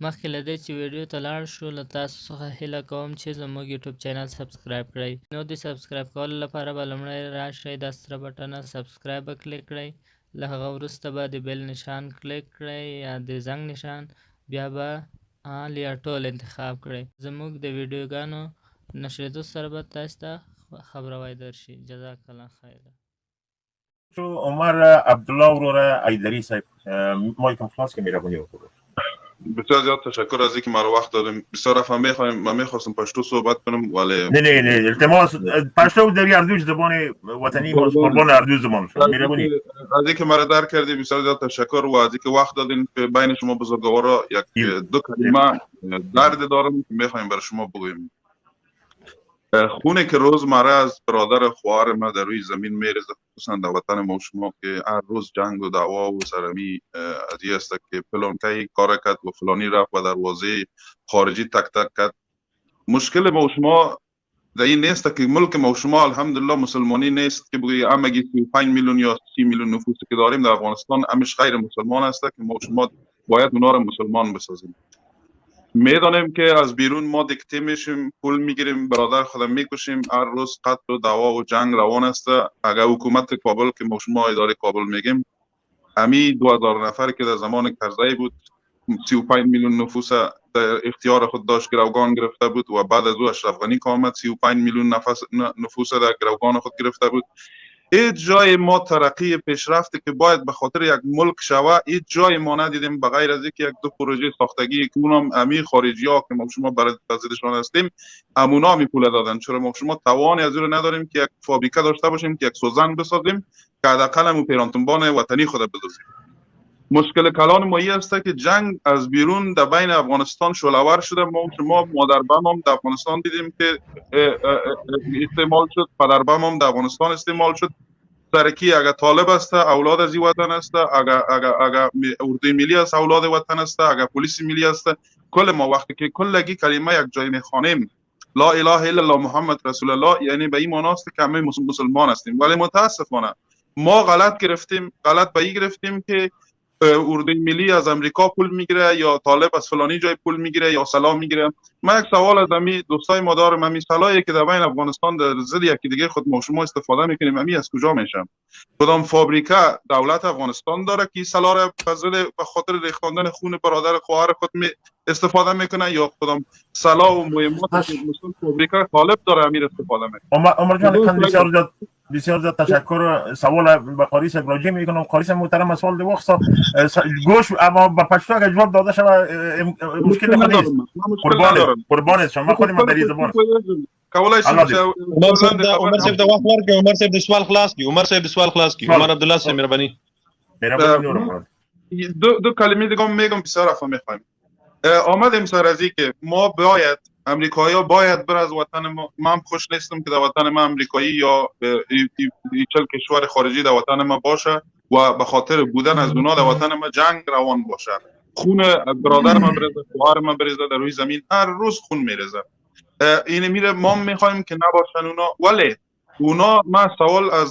مخکې له دې چې ویډیو ته لاړ شو له تاسو څخه هیله کوم چې زموږ یوټیوب چینل سبسکرایب کړئ. نو د سبسکرایب کولو لپاره به لومړی راشئ دا سره بټنه سبسکرایب به کلیک کړئ، له هغه وروسته به د بیل نشان کلیک کړئ یا د زنګ نشان، بیا به آل یا ټول انتخاب کړئ. زموږ د ویډیوګانو نشریدو سره به تاسو ته خبروای درشي. جزاک الله خیر. عمر عبدالله وروره ایدری صاحب مایکم خلاص که مهربانی وکړئ. بسیار زیاد تشکر از اینکه مرا وقت دادیم. بسیار افهم من میخواستم پشتو صحبت کنم ولی نه التماس پشتو در هر دو زبان وطنی ما قربان هر دو زبان شد. مهربانی از اینکه مرا درک کردی بسیار زیاد تشکر و از اینکه وقت دادین که بین شما بزرگوارا یک دو کلمه درد دارم که میخوایم برای شما بگویم. خونه که روزمره از برادر خواهر ما در روی زمین میریزه، خصوصا در وطن ما شما که هر روز جنگ و دعوا و سرمی ادیه است که فلانکی کار کرد و فلانی رفت و دروازه خارجی تک تک کرد. مشکل ما شما در این نیست که ملک ما شما الحمدلله مسلمانی نیست که بگویی همگی 35 میلیون یا 30 میلیون نفوسی که داریم در افغانستان همش غیر مسلمان است که ما شما باید اونا رو مسلمان بسازیم. میدانیم که از بیرون ما دیکته میشیم، پول میگیریم، برادر خودم میکشیم، هر روز قتل و دعوا و جنگ روان است. اگر حکومت کابل که ما شما اداره کابل میگیم امی 2000 نفر که در زمان کرزی بود 35 میلیون نفوس در اختیار خود داشت گروگان گرفته بود و بعد از او اشرف غنی که آمد 35 میلیون نفوس در گروگان خود گرفته بود. هیچ جای ما ترقی پیشرفتی که باید به خاطر یک ملک شوه هیچ جای ما ندیدیم بغیر از اینکه یک دو پروژه ساختگی که اونم امی خارجی ها که ما شما برای تزیدشان هستیم امونا می پول دادن. چرا ما شما توانی از اون نداریم که یک فابریکه داشته باشیم که یک سوزن بسازیم که حداقل هم پیرانتنبان وطنی خود بدوزیم. مشکل کلان ما این است که جنگ از بیرون در بین افغانستان شعله‌ور شده. ما شما مادر بم هم در افغانستان دیدیم که استعمال شد، پدر بم هم در افغانستان استعمال شد. سرکی اگر طالب است اولاد از این وطن است، اگر اردوی ملی است اولاد وطن است، اگر پلیس ملی است. کل ما وقتی که کلگی کلمه یک جای میخوانیم لا اله الا الله محمد رسول الله یعنی به این معنی است که همه مسلمان هستیم. ولی متاسفانه ما غلط به این گرفتیم که اردوی ملی از امریکا پول میگیره یا طالب از فلانی جای پول میگیره یا سلام میگیره. من یک سوال از امی دوستای ما دارم، امی سلایی که در بین افغانستان در ضد یکی دیگه خود ما شما استفاده میکنیم امی از کجا میشم؟ کدام فابریکه دولت افغانستان داره که سلا را به خاطر ریختاندن خون برادر خواهر خود استفاده میکنه یا کدام سلا و مهمات مثلا فابریکه طالب داره امیر استفاده میکنه؟ عمر جان بسیار زیاد تشکر. سوال به قاری صاحب راجع میکنم. قاری صاحب محترم سوال دو وقت گوش اما با پشتو اگر جواب داده شود مشکل نیست. قربان شما من خودم در این زبان کولای شم عمر صاحب د وخت ورکړي. عمر صاحب د سوال خلاص کی عمر عبدالله صاحب مهرباني دو کلمه دیگه میگم بسیار افهم میخوایم. آمدیم سر از این که ما باید امریکایی باید بر از وطن ما. من خوش نیستم که در وطن ما امریکایی یا چل کشور خارجی در وطن ما باشه و به خاطر بودن از اونا در وطن ما جنگ روان باشه. خون برادر ما بریزه، خواهر ما بریزه، در روی زمین هر روز خون میریزه. این میره ما میخوایم که نباشن اونا. ولی اونا ما سوال از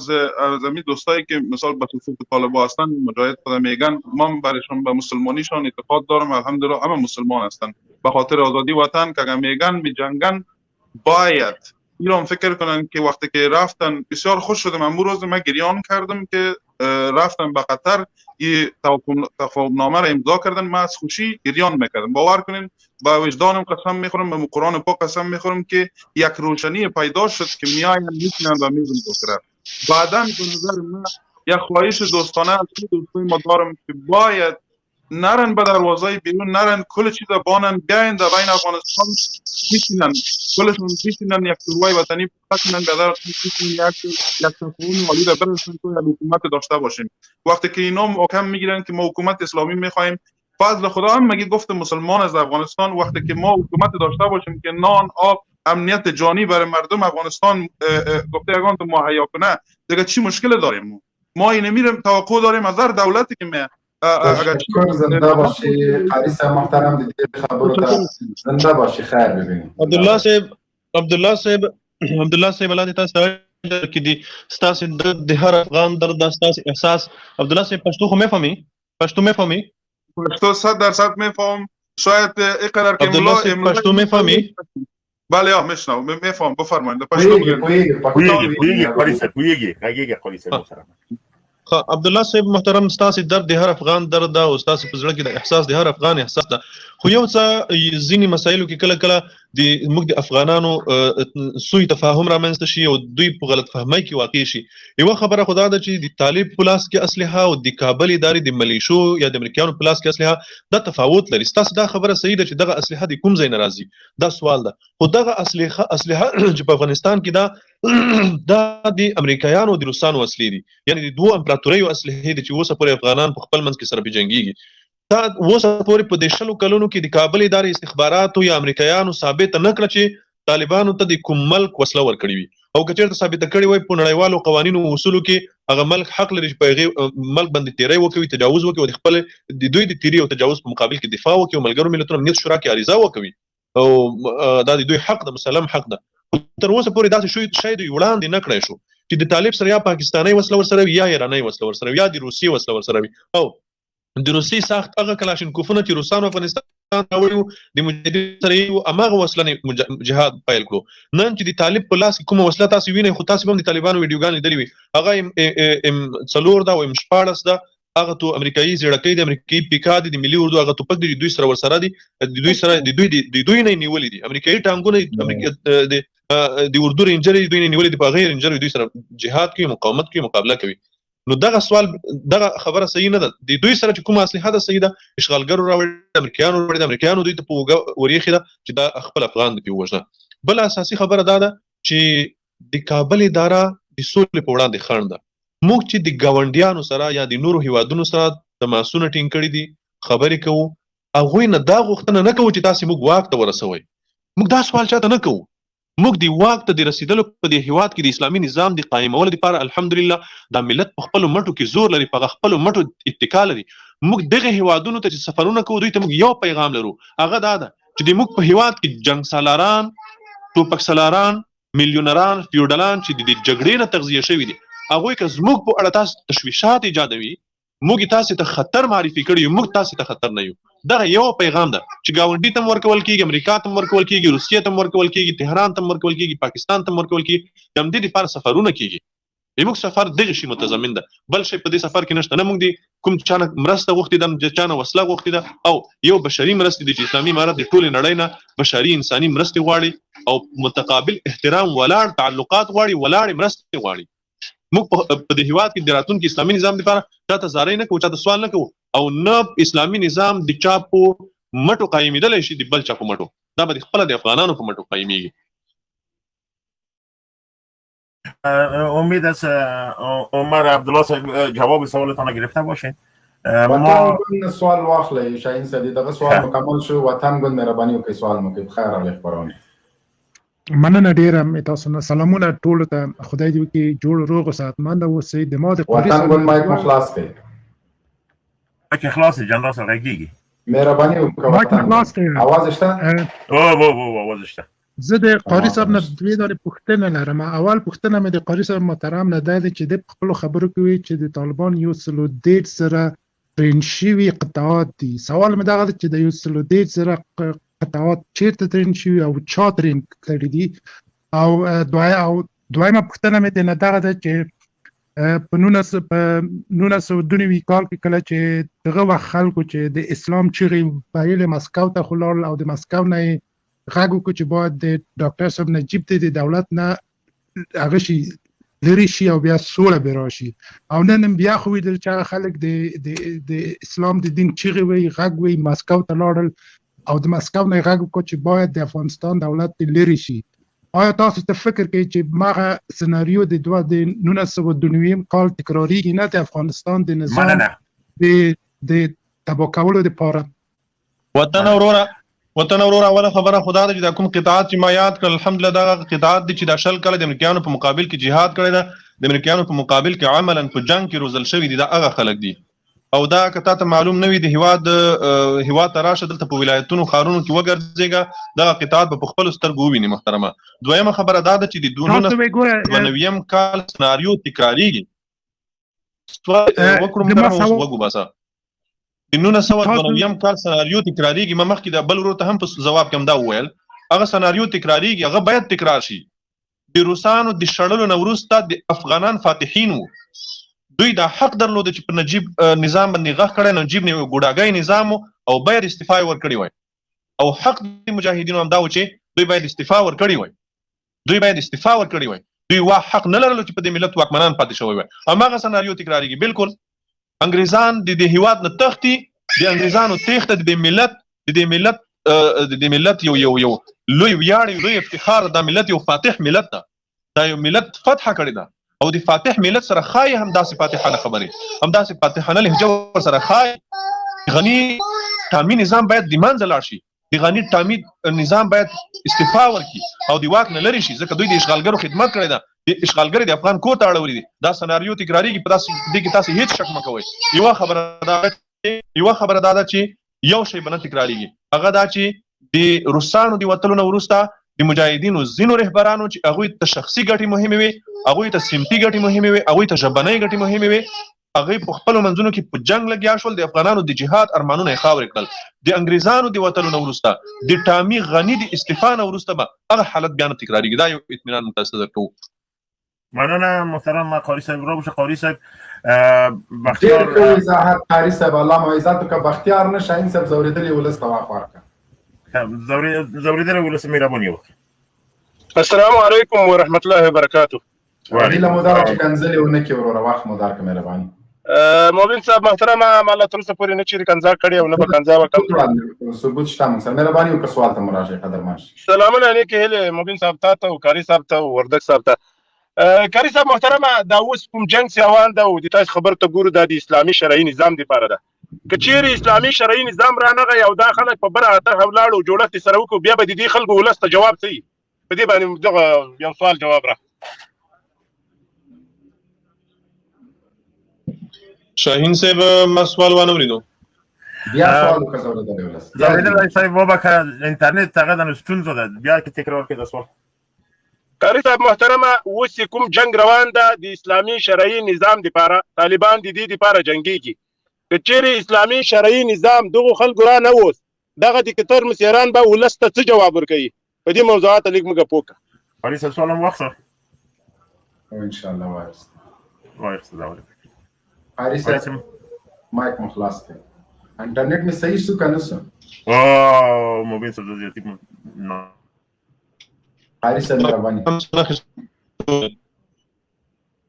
زمین دوستایی که مثلا به صفوف طالبا هستن مجاهد خدا میگن من برایشون به مسلمانیشون اعتقاد دارم. الحمدلله همه مسلمان هستن به خاطر آزادی وطن که اگر میگن میجنگن باید ایران فکر کنن که وقتی که رفتن بسیار خوش شدم. امروز روز من گریان کردم که رفتن به قطر این توافقنامه را امضا کردن. من از خوشی گریان میکردم. باور کنین با وجدانم قسم میخورم، به قرآن پاک قسم میخورم که یک روشنی پیدا شد که میاین میتونن و میزن بکره. بعداً به نظر من یک خواهش دوستانه از دوستای ما دارم که باید نرن به دروازه بیرون، نرن کل چیز بانن بیاین در بین افغانستان میتونن کلشون میتونن یک شروع وطنی بکنن بدر میتونن یک تفاهم عالی را برسن تو حکومت داشته باشیم. وقتی که اینا محکم میگیرن که ما حکومت اسلامی میخوایم فضل خدا هم مگه گفت مسلمان از افغانستان وقتی که ما حکومت داشته باشیم که نان آب امنیت جانی برای مردم افغانستان گفته یگان تو مهیا کنه دیگه چی مشکل داریم؟ ما اینو میریم توقع داریم از هر دولتی که می تشکر. زنده باشی قاری صاحب محترم دیگه خبرو زنده باشی خیر ببینیم. عبدالله صاحب الله تاسو کې دي ستاسو د هر افغان درد ستاسو احساس. عبدالله صاحب پښتو خو مې فهمي؟ پښتو 100% میفهم. شاید اینقدر که عبدالله صاحب پشتو میفهمی؟ بله میشنم میفهم بفرمایید پشتو محترم. عبدالله صاحب محترم ستاسو درد د هر افغان درد ده او ستاسو په زړه کې د احساس د هر افغان احساس ده خو یو څه ځینې مسایلو کې کله کله د موږ د افغانانو سوء تفاهم رامنځته شي او دوی په غلط فهمۍ کې واقع شي. یوه خبره خو دا ده چې د طالب په لاس کې اسلحه او د کابل ادارې د ملیشو یا د امریکایانو په لاس کې اسلحه دا تفاوت لري. ستاسو دا خبره صحیح ده چې دغه اسلحه د کوم ځای نه راځي دا سوال ده، خو دغه اسلحه چې په افغانستان کې دا د امریکایانو او د روسانو اصلي دي، یعنی د دوه امپراتوریو اسلحې دي چې اوسه پورې افغانان په خپل منځ کې سره جنګيږي. دا اوسه پورې په دې شلو کلونو کې د کابل ادارې استخباراتو یا امریکایانو ثابت نه کړ چې طالبانو ته د کوم ملک وسله ورکړي وي، او که چېرته ثابت کړي وای په نړیوالو قوانینو او اصولو کې هغه ملک حق لري چې په هغې ملک باندې تیری وکوي، تجاوز وکوي او د خپل د دوی د تیري او تجاوز په مقابل کې دفاع وکوي او ملګرو ملتونو امنیت شورا کې عریضه وکوي او دا د دوی حق ده، مسلم حق ده. تر اوسه پورې داسې شی دوی وړاندې نه کړی شو چې د طالب سره یا پاکستاني وسله ورسره وي یا ایراني وسله ورسره وي یا د روسي وسله ورسره وي، او د روسي ساخت هغه کلاشینکوفونه چې روسانو افغانستان راوړي وو د مجاهدینو سره یې هماغه وسله جهاد پیل کړو. نن چې د طالب په لاس کې کومه وسله تاسو وینئ، خو تاسو هم د طالبانو ویډیوګانې لیدلې وي، هغه ام 4 ده او ام 14 ده، هغه تو امریکایي زیړکۍ د امریکایي پیکا دي، د ملي اردو هغه توپک دي، دوی سره ورسره دي، د دوی نه نیولې دي، امریکایي ټانګونه د اردو رینجر دوی نه نیولې دي، په غیر رینجر دوی سره جهاد کوي، مقاومت کوي، مقابله کوي. نو دغه سوال دغه خبره صحیح نه ده، د دوی سره چې کومه اسلحه ده صحیح ده، اشغالګرو راوړي، امریکایانو راوړي، د امریکایانو دوی ته په اوږه وریښې ده چې دا خپل افغان دي ووژنه. بل اساسي خبره دا ده چې د کابل اداره د سولې په وړاندې خنډ ده. موږ چې د ګاونډیانو سره یا د نورو هیوادونو سره تماسونه ټینګ کړي دي، خبرې کوو، هغوی نه دا غوښتنه نه کوو چې تاسې موږ واک ته ورسوئ. موږ دا سوال چاته نه کوو. موږ د واک ته د رسیدلو په دې هیواد کې د اسلامي نظام د قائمولو لپاره الحمدلله دا ملت په خپلو مټو کې زور لري، په خپلو مټو اتکا لري. موږ دغه هیوادونو ته چې سفرونه کوو دوی ته موږ یو پیغام لرو، هغه دا ده چې د موږ په هیواد کې جنګ سالاران، ټوپک سالاران، میلیونران، فیوډالان چې د جګړې نه تغذیه شوي دي، هغوی که زموږ په اړه تاسو تشویشات ایجادوي، موږ تاسو ته خطر معرفي کړي یو، موږ تاسو ته خطر نه یو. دغه یو پیغام ده چې ګاونډي ته ورکول کیږي، امریکا ته ورکول کیږي، روسیې ته ورکول کیږي، تهران ته ورکول کیږي، پاکستان ته ورکول کیږي، د همدې لپاره سفرونه کیږي. موږ سفر دغه شی متضمن ده، بل شی په دې سفر کې نشته. نه موږ د کوم چا نه مرسته غوښتې ده، د چا نه وسله غوښتې ده، او یو بشري مرستې دي چې اسلامي امارت د ټولې نړۍ نه بشري انساني مرستې غواړي او متقابل احترام ولاړ تعلقات غواړي، ولاړې مرستې غواړي. موږ په دې هیواد کې د راتلونکي اسلامي نظام لپاره چاته زارۍ نه کوو، چاته سوال نه کوو، او نه اسلامي نظام د چا په مټو قایمېدلی شي د بل چا په مټو، دا به خپله د افغانانو په مټو قایمېږي. امید است عمر عبدالله صاحب جواب سوالتان گرفته باشه. ما سوال واخلې شاهین صدی دغه سوال مکمل شو، وطن ګل مهرباني وکړئ سوال مو کوي. بخیر علی خبرونه مننه ډیره تاسو نه، سلامونه ټول ته، خدای دې وکړي جوړ روغ او صحتمند اوسئ. د ما د وطن ګل مایک مخلاص کړئ، که خلاص جنرال سره غږیږي مهرباني وکړئ. مایک خلاص کړئ، आवाज شته؟ آواز شته. زه د قاری صاحب نه دوی دانې پوښتنه لرم. اول پوښتنه مې د قاری صاحب محترم نه ده چې د خپلو خبرو کوي چې د طالبان 130 سره ترین شوي قطعات دي. سوال مې دغه چې د 130 سره قطعات چیرته ترین شوي او چا ترین کړي دي، او دویمه پوښتنه مې نه دغه ده چې په 1992 کال کې کله چې دغه وخت خلکو چې د اسلام چیغې ویلې مسکو ته خو لاړل، او د مسکو نه یې غږ وکړو چې باید د ډاکټر صاحب نجیب ته د دولت نه هغه شي لرې شي او بیا سوله به راشي. او نن بیا خو ویدل چې هغه خلک د اسلام د دین چیغې وایي، غږ وایي، مسکو ته لاړل او د مسکو نه یې غږ وکړو چې باید د افغانستان دولت لرې شي. آیا تاسو ته فکر کوي چې مغه سناریو د 1992 کال تکراریږي نه د افغانستان د نظام د تباه کولو لپاره؟ وطن وروره اوله خبره خدا ده چې دا کوم قطعات چې ما یاد کړل الحمدلله دغه قطعات دي چې دا شل کله د امریکایانو په مقابل کې جهاد کړی ده، د امریکایانو په مقابل کې عملا په جنګ کې روزل شوي دي، دا هغه خلک دي. او دا که تاسو معلوم نه وي د هیواد ته راشه دلته په ولایتونو ښارونو کې وګرځېږه، دغه قطعات به په خپلو سترګو وویني. محترمه دویمه خبره دا ده چې د 2090 کال سناریو تکراریږي. وکړو محترمه اوس وګو باسه د 1992 کال سناریو تکراریږي. ما مخکې د بل ورو ته هم په جواب کې دا وویل هغه سناریو تکراریږي، هغه باید تکرار شي. د روسانو د شړلو نه وروسته د افغانان فاتحین وو، دوی دا حق درلود چې په نجیب نظام باندې غږ کړی، نجیب ګوډاګی نظام او باید استعفا ورکړی وای، او حق د مجاهدینو هم دا و چې دوی باید استعفا ورکړی وای، دوی وا حق نه لرلو چې په دې ملت واکمنان پاتې شوی وای. هماغه سناریو تکراریږي. بالکل انګریزان د دې هیواد نه تختی، د انګریزانو تخته د دې ملت یو لوی ویاړ، لوی افتخار، دا ملت یو فاتح ملت ده، دا یو ملت فتح کړی ده، او د فاتح ملت سره خای هم داسې فاتحانه خبرې، هم داسې فاتحانه لهجه سره خای. غنی ټامی نظام باید د منځه لاړ شي، د غنی ټامی نظام باید استعفا ورکړي او د واک نه لري شي، ځکه دوی د اشغالګرو خدمت کړی ده، د اشغالګر د افغان کور ته اړولي دي. دا سناریو تکراریږي، په دې کې تاسو هیڅ شک مه کوئ. یوه خبره دا ده چې یو شی به نه تکراریږي، هغه دا چې د روسانو د وتلو نه وروسته د مجاهدینو ځینو رهبرانو چې هغوی ته شخصي ګټې مهمې وي، هغوی ته سمتي ګټې مهمې وي، هغوی ته ژبنۍ ګټې مهمې وي، هغوی په خپلو منځونو کې په جنګ لګیا شول، د افغانانو د جهاد ارمانونه یې خاورې کړل. د انګریزانو د وتلو نه وروسته د ټامي غني د استعفا نه وروسته به هغه حالت بیا نه تکراریږي. دا یو اطمینان موږ تاسو ته درکوو. مننه محترم قاری صاحب. رو بشه قاری صاحب بختیار ډېر ښه وضاحت قاری صاحب، الله مو عزت وکړه. بختیار نه شاهین صاحب ځورېدلي ولس ته واک ورکړه. ځورېدلی ولس مهرباني وکړه. السلام علیکم ورحمت الله وبرکاته. هیله مو دا وه چې کنځلې ونه کړي وروره، وخت مو درکړه مهرباني. مبین صاحب محترمه، ما لا تر اوسه پورې نه چېرې کنځا کړې او نه به کنځا وکړم. ثبوت شته موږ سره. مهرباني وکړه سوال ته مو راشئ قدرمن. سلامونه نیکې هیلې مبین صاحب ته او کاري صاحب ته او وردګ صاحب ته. کاري صاحب محترمه، دا اوس کوم جنګ چې روان ده او د تاسو خبرو ته ګورو، دا د اسلامي شرعي نظام دپاره ده. که چیرې اسلامي شرعي نظام رانغی او دا خلک په بره طرحه ولاړ او جوړښت یې سره وکړو، بیا به د دې خلکو ولس ته جواب څه وي؟ په دې باندې دغه یو سوال جواب را. شاهین صاحب ما سوال وانه ولیدو. بیا سوال وکړه ځورېدلی ولس. ځورېدلی صاحب وبخښه، انټرنېټ هغه د ستونزو ده، بیا کې تکرار کړئ دا سوال. کاري صاحب محترمه، اوس چې کوم جنګ روان ده د اسلامي شرعي نظام دپاره، طالبان د دې دپاره جنګېږي. که چیرې اسلامي شرعي نظام دغو خلکو را نه اوس، دغه د کتر مسیران به ولس ته څه جواب ورکوي؟ په دې موضوعات لږ موږ پوه کړه. قاری صاحب سوال هم واخیسته. انشاءالله واخیسته. دا ولې قاری صاحب مایک مو خلاص دی. انټرنېټ مې صحیح شو که نه شو؟ مبین صاحب زیاتي نه. قاری صاحب مهرباني،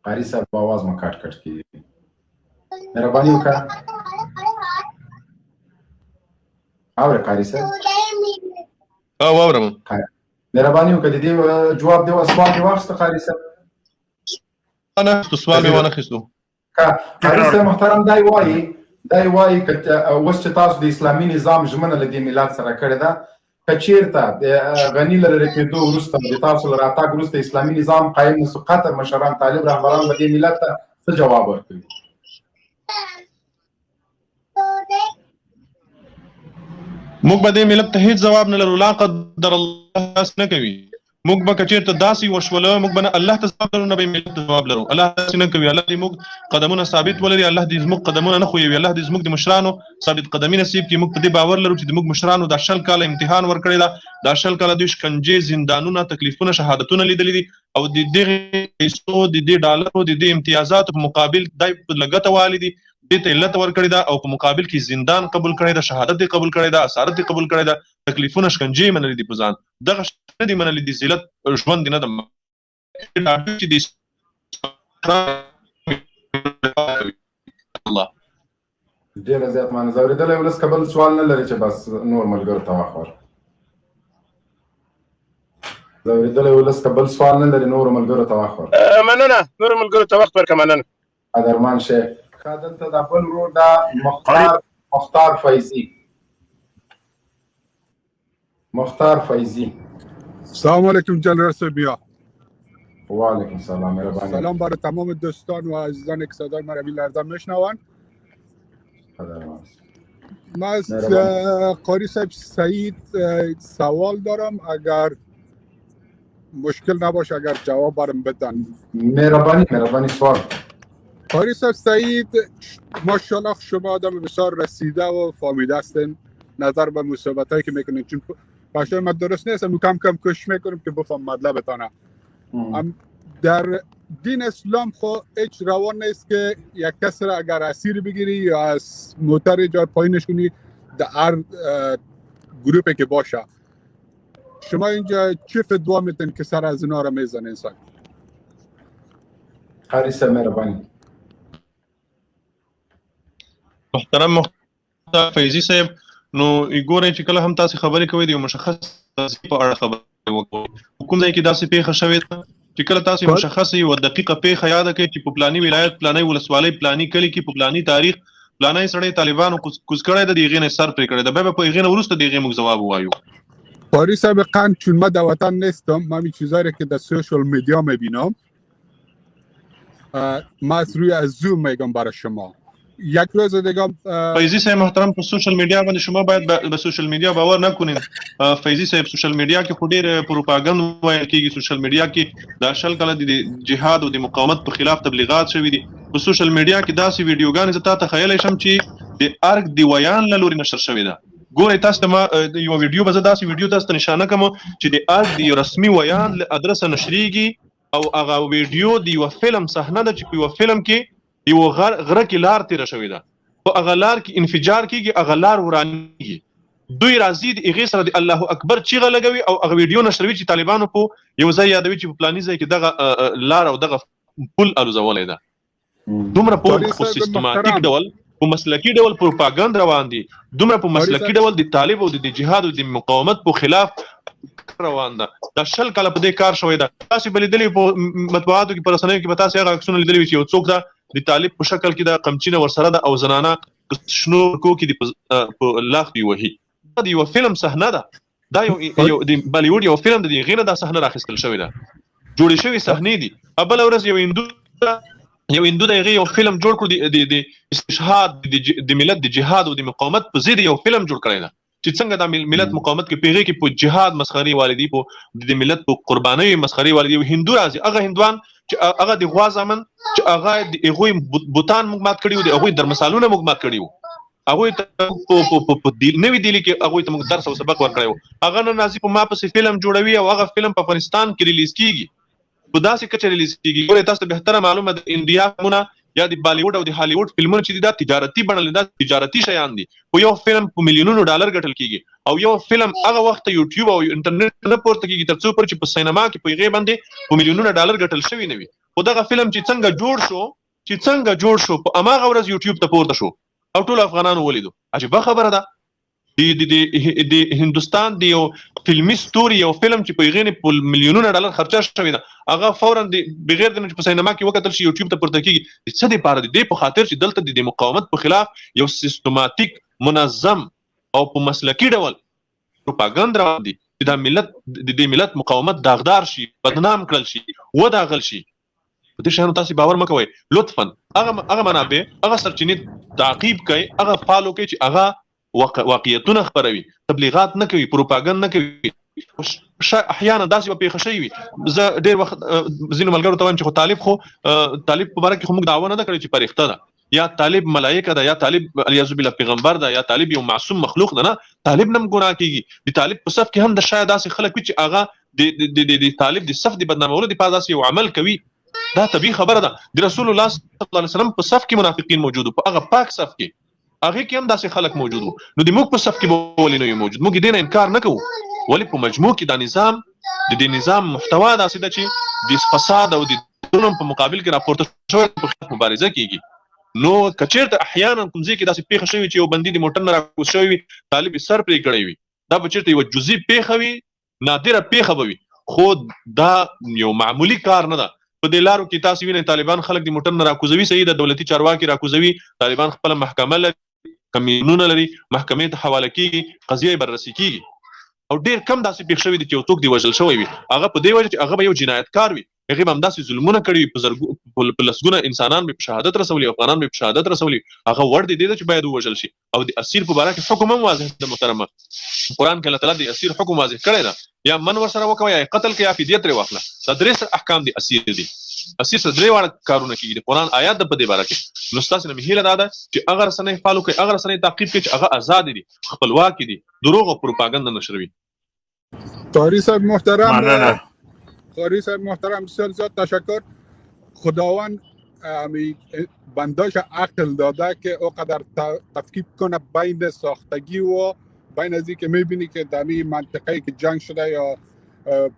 قاری صاحب आवाज مو کټ کټ کیږي، مهرباني وکړه. اورئ قاری صاحب؟ واورم. مهرباني وکړه د دې جواب دی. سوال دې واخیسته قاری صاحب؟ انا سوال مې وانه اخیستو. قاری صاحب محترم، دا یې وایي که اوس چې تاسو د اسلامي نظام ژمنه له دې ملت سره کړې ده، که چېرته د غني له لرې کېدو وروسته د تاسو له راتګ وروسته اسلامي نظام قایم نه سو، قطر مشران طالب رهبران به دې ملت ته څه جواب ورکوي؟ موږ به دې ملت ته هیڅ جواب نه لرو. لا قدر الله داسې نه کوي. موږ به که چېرته داسې وشوله، موږ به نه الله ته جواب لرو نه به ملت ته جواب لرو. الله داسې نه کوي. الله دې موږ قدمونه ثابت ولري، الله دې زموږ قدمونه نه خویوي، الله دې زموږ د مشرانو ثابت قدمي نصیب کړي. موږ په دې باور لرو چې زموږ مشرانو دا 20 کاله امتحان ورکړی ده، دا 20 کاله دوی شکنجې، زندانونه، تکلیفونه، شهادتونه لیدلي دي، او د دغې پیسو، د دې ډالرو، د دې امتیازاتو په مقابل دای په لګته والي دي، دې ته علت ورکړې ده، او په مقابل کې زندان قبول کړی ده، شهادت یې قبول کړی ده، اسارت یې قبول کړی ده، تکلیفونه، شکنجې یې منلي دي په ځان. دغه نه دي منلي دي، ذلت ژوند نه ده. الله ډېره زیات معنی ځورېدلی ولس که بل سوال نه لري چې بس نور ملګرو ته وخت ورکړو. ځورېدلی ولس که بل سوال نه لري نورو ملګرو ته وخت ورکړو. مننه، نورو ملګرو ته وخت ورکړه. مننه. قدرمن شیخ. ښه، دلته دا بل ورور دا مختار فیضي. مختار فیضی. سلام علیکم جنرال صاحبیا. و علیکم سلام. مهربانی. سلام برای تمام دوستان و عزیزانی که صدای من این لحظه میشنوند. من از قاری صاحب سعید سوال دارم، اگر مشکل نباشه اگر جواب برام بدن. مهربانی سوال. قاری صاحب سعید ماشاءالله شما آدم بسیار رسیده و فهمیده هستین نظر به مصاحبت هایی که میکنین، چون پاشای من درست نیستم کم کم کش میکنم که بفهم مطلبتانه. در دین اسلام خو هیچ روان نیست که یک کس را اگر اسیر بگیری یا از موتر جای پایینش کنی در هر گروپی که باشه. شما اینجا چه فتوا میتین که سر از اینا را میزنین انسان؟ قاری صاحب مهرباني. محترم فیضی صاحب، نو ګورئ چې کله هم تاسو خبرې کوئ د یو مشخص په اړه خبرې وکړئ. کوم ځای کې داسې پیښه شوې ده چې کله تاسو مشخصه یو دقیقه پیښه یاد کړئ چې په پلاني ولایت، پلاني ولسوالۍ، پلاني کلي کې په پلاني تاریخ پلاني سړی طالبانو کوز کړی د دې غې نه سر پرې کړی د به په غې نه وروسته د غې موږ جواب وایو. قاری صاحب قند چون من در وطن نیستم، من این چیزایی که در سوشال میدیا میبینم من از روی از زوم میگم برای شما. یک روز دیگه فیضی صاحب محترم په سوشل میډیا باندې شما باید به سوشل میډیا باور نه کنین. فیضی صاحب سوشل میډیا کې خو ډېر پروپاګاندا وایي کېږي. سوشل میډیا کې د شل کله د جهاد او د مقاومت په خلاف تبلیغات شوي دي. په سوشل میډیا کې داسې ویډیوګانې زه تاسو تخیلی شم چې د ارګ د ویان له لوري نشر شوې ده. ګورئ تاسو ته ما یو ویډیو به زه داسې ویډیو تاسو ته نشانه کوم چې د ارګ د یو رسمي ویان له ادرسه نشریږي او هغه ویډیو د یو فلم صحنه ده چې په یو فلم کې یو غره کې لار تیره شوې ده. په هغه لار کې انفجار کېږي، هغه لار ورانېږي. دوی راځي د هغې سره د الله اکبر چیغه لګوي او هغه ویډیو نشروي چې طالبانو په یو ځای یادوي چې په فلاني ځای کې دغه لار او دغه پل الوزولی ده. دومره په سیستماتیک ډول په مسلکي ډول پروپاګاندا روان دي، دومره په مسلکي ډول د طالب او د جهاد او د مقاومت په خلاف روان ده. دا شل کاله په دې کار شوی ده. تاسو به لیدلي په مطبوعاتو کې په رسنیو کې به تاسو هغه عکسونه لیدلي چې یو څوک ده د طالب په شکل کې د قمچینه ورسره ده او زنانه شنو کو کې په لاخ دی وهي. دا یو فلم صحنه ده. دا یو د بالیوډ یو فلم د غینه دا صحنه راخستل شوی ده. جوړې شوی صحنې دي. بل ورځ یو هندو دغه یو فلم جوړ کړ د استشهاد د ملت د جهاد او د مقاومت په ضد یو فلم جوړ کړی ده چې څنګه د ملت مقاومت کې پیغه کې په جهاد مسخري والدي په د ملت په قرباني مسخري والدي هندو راځي. هغه هندوان چې هغه د غوا زمن چې هغه د هغوی بوتان موږ مات کړي وو، د هغوی درمسالونه موږ مات کړي وو، هغوی ته په نوي دلی کې هغوی ته موږ درس او سبق ورکړی وو. هغه نن راځي په ما پسې فلم جوړوي او هغه فلم په افغانستان کې ریلیز کیږي، په داسې کچه ریلیز کیږي. ګورئ تاسو ته بهتره معلومه ده انډیا فلمونه یا د بالیوډ او د هالیوډ فلمونه چې دا تجارتي بڼه لري، دا تجارتي شیان دي. په یو فلم په میلیونونو ډالر ګټل کیږي او یو فلم هغه وخت یوټیوب او انټرنیټ نه پورته کیږي تر څو پر چې په سینما کې په هغې باندې په میلیونونو ډالر ګټل شوی نه وي. خو دغه فلم چې څنګه جوړ شو په هماغه ورځ یوټیوب ته پورته شو او ټول افغانانو ولیدو. عجیبه خبره ده. د هندوستان د یو فلمي ستوري یو فلم چې په هغې نه په میلیونونو ډالر خرچه شوی ده هغه فورا بغیر د نه چې په سینما کې وکتل شي یوټیوب ته پورته کیږي. څه دپاره د دې په خاطر چې دلته د مقاومت په خلاف یو سیستماتیک منظم او په مسلکي ډول پروپاګاندا روان دي چې دا ملت د ملت مقاومت داغدار شي، بدنام کړل شي، وداغل شي. په دې شیانو تاسو باور مه کوئ. لطفا هغه منابع هغه سرچینې تعقیب کړئ، هغه فالو کړئ چې هغه واقعیتونه خپروي، تبلیغات نه کوي، پروپاګاندا نه کوي. احیانا داسې به پیښه شوې وي. زه ډېر وخت ځینو ملګرو ته وایم چې خو طالب په باره کې خو موږ دعوه نه ده کړې چې فرښته ده یا طالب ملایکه ده یا طالب الیاذ بالله پیغمبر ده یا طالب یو معصوم مخلوق ده. نه، طالب نه هم ګناه کېږي. د طالب په صف کې هم د شاید داسې خلک وي چې هغه د طالب د صف د بدنامولو دپاره داسې یو عمل کوي. دا طبیعي خبره ده. د رسول الله صلی الله علیه وسلم په صف کې منافقین موجود وو، په هغه پاک صف کې هغې کې هم داسې خلک موجود وو. نو د موږ په صف کې به ولې نه وي موجود؟ موږ دې نه انکار نه کوو، ولې په مجموع کې دا نظام د دې نظام محتوا داسې ده چې د فساد او د ظلم په مقابل کې راپورته شوی په خلاف مبارزه کېږي. نو که چېرته احیانا کوم ځای کې داسې پیښه شوې چې یو بندي د موټر نه راکوز شوی وي، طالب یې سر پرې کړی وي، دا به چېرته یوه جزئي پیښه وي، نادره پیښه به وي، خو دا یو معمولي کار نه ده. په دې لارو کې تاسو وینئ طالبان خلک د موټر نه راکوزوي، صحیح د دولتي چارواکي راکوزوي، طالبان خپله محکمه لري، کمیونونه لري، محکمې ته حواله کېږي، قضیه یې بررسي کېږي. او ډېر کم داسې پیښ شوي دي چې یو څوک دې وژل شوی وي، هغه په دې وجه چې هغه به یو جنایتکار وي، هغې به همداسې ظلمونه کړي وي، په لسګونه انسانان به په شهادت رسولي، افغانان به په شهادت رسولي. هغه وړ دی دې ته چې باید ووژل شي. او د اسیر په باره کې حکم هم واضح ده محترمه. قرآن کې الله تعالی د اسیر حکم واضح کړی ده، یا من ورسره وکوه یا قتل کې یا فدیه ترې واخله. دا درې احکام د اسیر دي. اساس درې واړه کارونه کیږي د قران آیات د په دې باره کې نو تاسو نه هیله ده چې اگر رسنۍ فالو کوي اگر رسنۍ تعقیب کوي چې هغه آزاد دي خپلواک دي دروغ او پروپاګاندا نشروي قاری صاحب محترم ممنونم. قاری صاحب محترم بسیار زیاد تشکر. خداوند بنداش عقل داده که اوقدر تفکیک کنه بین ساختگی و بین از که میبینی که در این منطقه‌ای که جنگ شده یا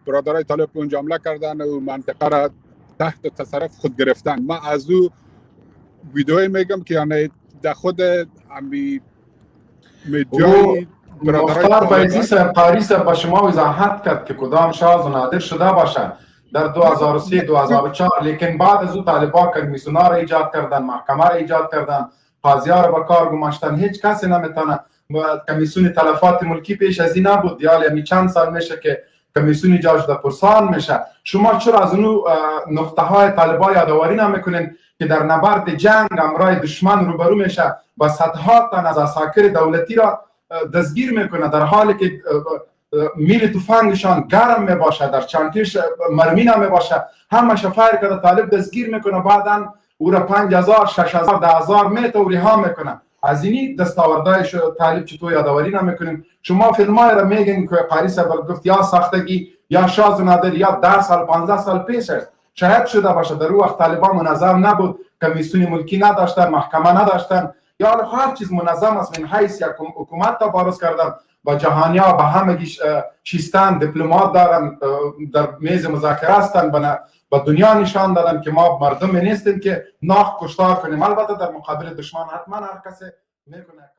برادرای طالب اونجا حمله کردن و منطقه را تحت تصرف خود گرفتن. من از او ویدئوی میگم که یعنی در خود امی مدیای مختار بایزی صاحب قاری صاحب با شما وضاحت کرد که کدام شاز و نادر شده باشه در 2003 2004 لیکن بعد از او طالبان کمیسیونا را ایجاد کردن محکمه را ایجاد کردن قاضی‌ها را به کار گماشتن هیچ کسی نمیتونه کمیسیون تلفات ملکی پیش از این نبود یعنی چند سال میشه که کمیسیون ایجاد شده پرسان میشه شما چرا از اون نقطه های طالبان یادآوری نمیکنین که در نبرد جنگ همراه دشمن روبرو میشه و صدها تن از عساکر دولتی را دستگیر میکنه در حالی که میل تفنگشان گرم میباشه در چانکیش مرمی نمیباشه همش فایر کرده طالب دستگیر میکنه بعدا او را 5000 6000 10000 میته و رها میکنه از اینی دستاوردهای طالب چطور یادآوری نمیکنیم شما فیلمای را میگین که قاری صاحب گفت یا ساختگی یا شاز نادر یا 10 سال 15 سال پیش است شاید شده باشه در وقت طالبان منظم نبود کمیسیون ملکی نداشتن محکمه نداشتن یا هر چیز منظم است من حیث یک حکومت تا باروز کردن با جهانیا به همگی چیستن دیپلمات دارن در میز مذاکره هستن با دنیا نشان دادن که ما مردم نیستیم که ناخ کشتار کنیم البته در مقابل دشمن حتما هر کسی میکنه